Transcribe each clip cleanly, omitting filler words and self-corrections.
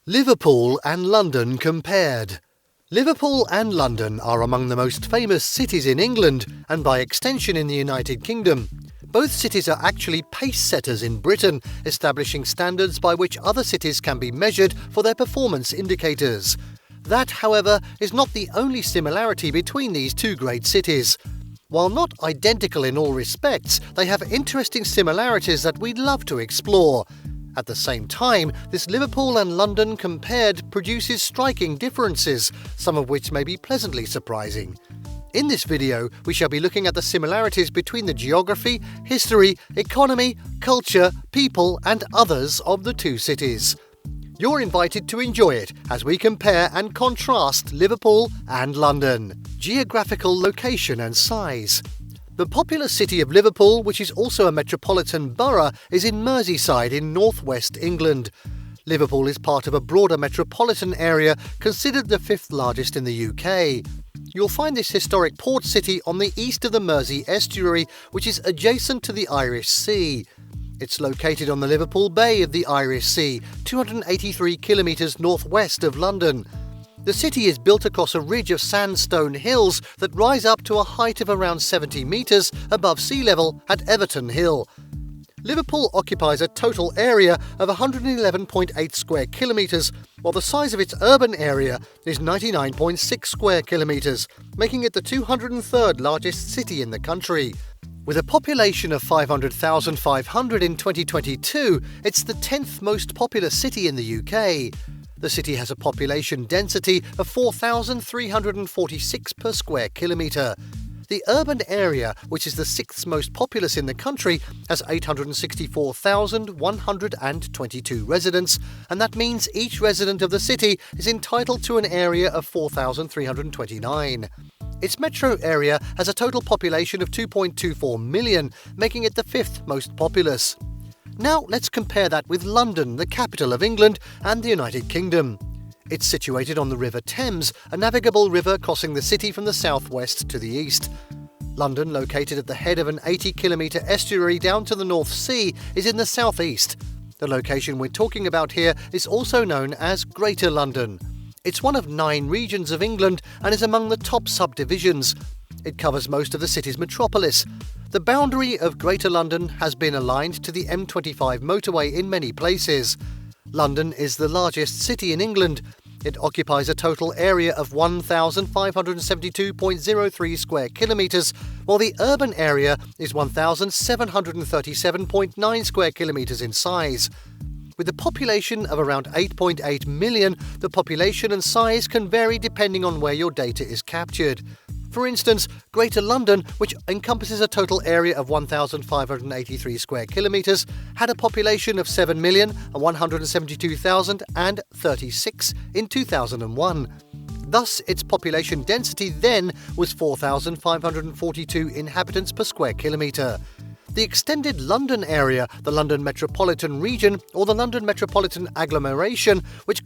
Liverpool and London compared. Liverpool and London are among the most famous cities in England and by extension in the United Kingdom. Both cities are actually pace-setters in Britain, establishing standards by which other cities can be measured for their performance indicators. That, however, is not the only similarity between these two great cities. While not identical in all respects, they have interesting similarities that we'd love to explore. At the same time, this Liverpool and London compared produces striking differences, some of which may be pleasantly surprising. In this video, we shall be looking at the similarities between the geography, history, economy, culture, people and others of the two cities. You're invited to enjoy it as we compare and contrast Liverpool and London. Geographical location and size. The populous city of Liverpool, which is also a metropolitan borough, is in Merseyside in northwest England. Liverpool is part of a broader metropolitan area considered the fifth largest in the UK. You'll find this historic port city on the east of the Mersey Estuary, which is adjacent to the Irish Sea. It's located on the Liverpool Bay of the Irish Sea, 283 kilometres northwest of London. The city is built across a ridge of sandstone hills that rise up to a height of around 70 metres above sea level at Everton Hill. Liverpool occupies a total area of 111.8 square kilometres, while the size of its urban area is 99.6 square kilometres, making it the 203rd largest city in the country. With a population of 500,500 in 2022, it's the 10th most populous city in the UK. The city has a population density of 4,346 per square kilometre. The urban area, which is the sixth most populous in the country, has 864,122 residents, and that means each resident of the city is entitled to an area of 4,329. Its metro area has a total population of 2.24 million, making it the fifth most populous. Now let's compare that with London, the capital of England and the United Kingdom. It's situated on the River Thames, a navigable river crossing the city from the southwest to the east. London, located at the head of an 80-kilometre estuary down to the North Sea, is in the southeast. The location we're talking about here is also known as Greater London. It's one of 9 regions of England and is among the top subdivisions. It covers most of the city's metropolis. The boundary of Greater London has been aligned to the M25 motorway in many places. London is the largest city in England. It occupies a total area of 1,572.03 square kilometres, while the urban area is 1,737.9 square kilometres in size. With a population of around 8.8 million, the population and size can vary depending on where your data is captured. For instance, Greater London, which encompasses a total area of 1,583 square kilometres, had a population of 7,172,036 in 2001. Thus, its population density then was 4,542 inhabitants per square kilometre. The extended London area, the London Metropolitan Region, or the London Metropolitan Agglomeration, which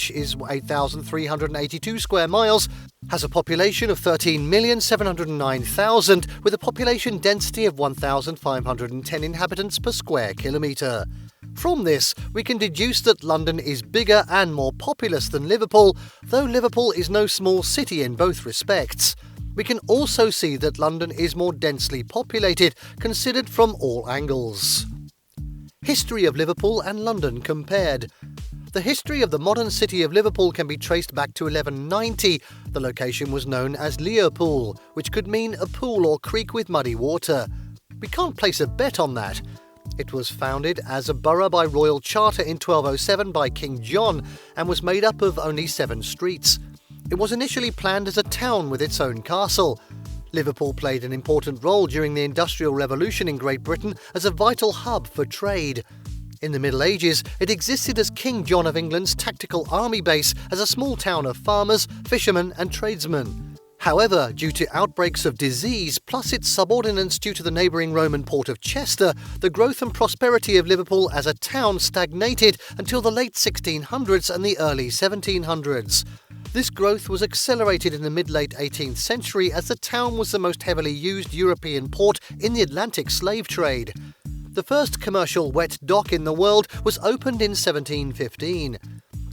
is 8,382 square miles, has a population of 13,709,000 with a population density of 1,510 inhabitants per square kilometre. From this, we can deduce that London is bigger and more populous than Liverpool, though Liverpool is no small city in both respects. We can also see that London is more densely populated, considered from all angles. History of Liverpool and London compared. The history of the modern city of Liverpool can be traced back to 1190. The location was known as Liverpool, which could mean a pool or creek with muddy water. We can't place a bet on that. It was founded as a borough by royal charter in 1207 by King John and was made up of only 7 streets. It was initially planned as a town with its own castle. Liverpool played an important role during the Industrial Revolution in Great Britain as a vital hub for trade. In the Middle Ages, it existed as King John of England's tactical army base as a small town of farmers, fishermen and tradesmen. However, due to outbreaks of disease, plus its subordinates due to the neighbouring Roman port of Chester, the growth and prosperity of Liverpool as a town stagnated until the late 1600s and the early 1700s. This growth was accelerated in the mid-late 18th century as the town was the most heavily used European port in the Atlantic slave trade. The first commercial wet dock in the world was opened in 1715.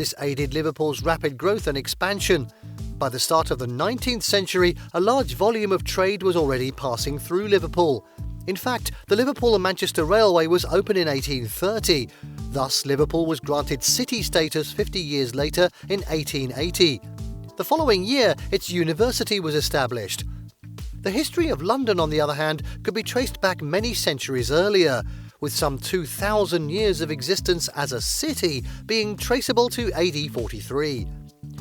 This aided Liverpool's rapid growth and expansion. By the start of the 19th century, a large volume of trade was already passing through Liverpool. In fact, the Liverpool and Manchester Railway was opened in 1830. Thus, Liverpool was granted city status 50 years later in 1880. The following year, its university was established. The history of London, on the other hand, could be traced back many centuries earlier, with some 2,000 years of existence as a city being traceable to AD 43.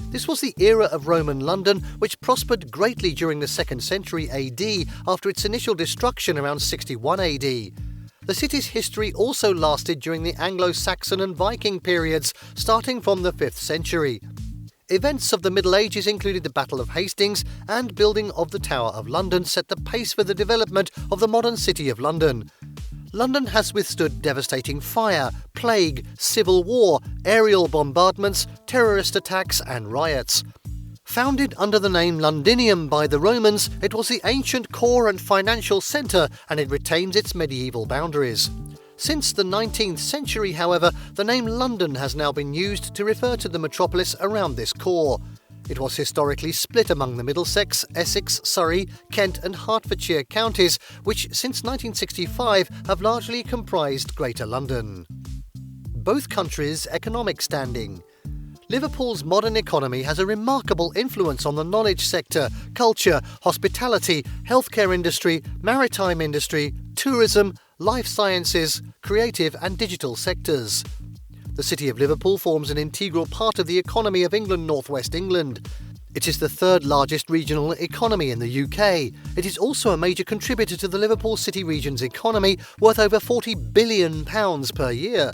This was the era of Roman London, which prospered greatly during the 2nd century AD after its initial destruction around 61 AD. The city's history also lasted during the Anglo-Saxon and Viking periods, starting from the 5th century. Events of the Middle Ages included the Battle of Hastings and building of the Tower of London set the pace for the development of the modern City of London. London has withstood devastating fire, plague, civil war, aerial bombardments, terrorist attacks and riots. Founded under the name Londinium by the Romans, it was the ancient core and financial centre, and it retains its medieval boundaries. Since the 19th century, however, the name London has now been used to refer to the metropolis around this core. It was historically split among the Middlesex, Essex, Surrey, Kent and Hertfordshire counties, which since 1965 have largely comprised Greater London. Both countries' economic standing. Liverpool's modern economy has a remarkable influence on the knowledge sector, culture, hospitality, healthcare industry, maritime industry, tourism, life sciences, creative and digital sectors. The city of Liverpool forms an integral part of the economy of England, northwest England. It is the third largest regional economy in the UK. It is also a major contributor to the Liverpool City region's economy, worth over £40 billion per year.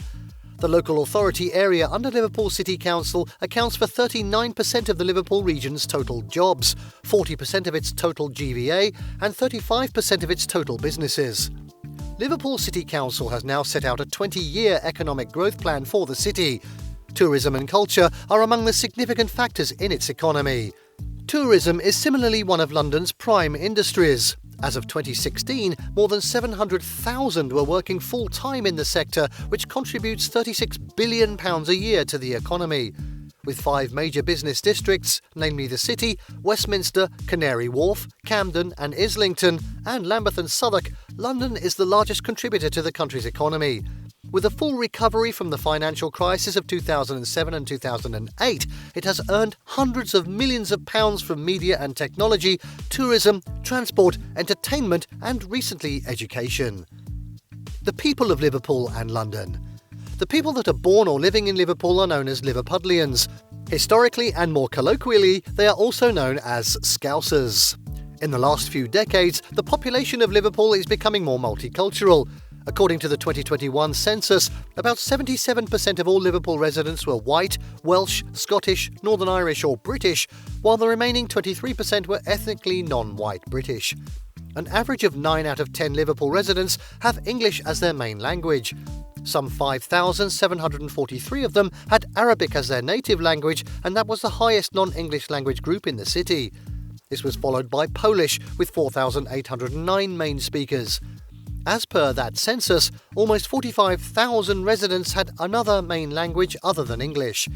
The local authority area under Liverpool City Council accounts for 39% of the Liverpool region's total jobs, 40% of its total GVA and 35% of its total businesses. Liverpool City Council has now set out a 20-year economic growth plan for the city. Tourism and culture are among the significant factors in its economy. Tourism is similarly one of London's prime industries. As of 2016, more than 700,000 were working full-time in the sector, which contributes £36 billion a year to the economy. With 5 major business districts, namely the City, Westminster, Canary Wharf, Camden and Islington, and Lambeth and Southwark, London is the largest contributor to the country's economy. With a full recovery from the financial crisis of 2007 and 2008, it has earned hundreds of millions of pounds from media and technology, tourism, transport, entertainment and recently education. The people of Liverpool and London. The people that are born or living in Liverpool are known as Liverpudlians. Historically and more colloquially, they are also known as Scousers. In the last few decades, the population of Liverpool is becoming more multicultural. According to the 2021 census, about 77% of all Liverpool residents were white, Welsh, Scottish, Northern Irish or British, while the remaining 23% were ethnically non-white British. An average of 9 out of 10 Liverpool residents have English as their main language. Some 5,743 of them had Arabic as their native language, and that was the highest non-English language group in the city. This was followed by Polish, with 4,809 main speakers. As per that census, almost 45,000 residents had another main language other than English.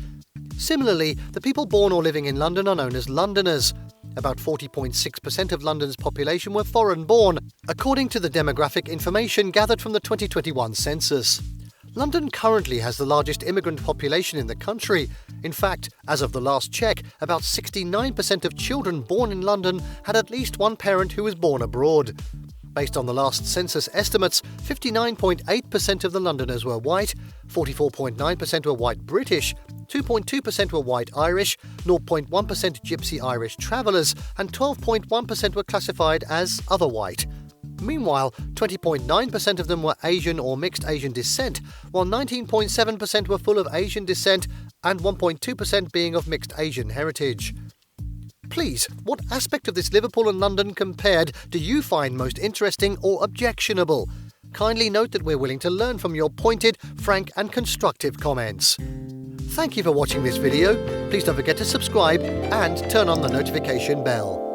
Similarly, the people born or living in London are known as Londoners. About 40.6% of London's population were foreign-born, according to the demographic information gathered from the 2021 census. London currently has the largest immigrant population in the country. In fact, as of the last check, about 69% of children born in London had at least one parent who was born abroad. Based on the last census estimates, 59.8% of the Londoners were white, 44.9% were white British, 2.2% were white Irish, 0.1% Gypsy Irish travellers, and 12.1% were classified as other white. Meanwhile, 20.9% of them were Asian or mixed Asian descent, while 19.7% were full of Asian descent and 1.2% being of mixed Asian heritage. Please, what aspect of this Liverpool and London compared do you find most interesting or objectionable? Kindly note that we're willing to learn from your pointed, frank and constructive comments. Thank you for watching this video. Please don't forget to subscribe and turn on the notification bell.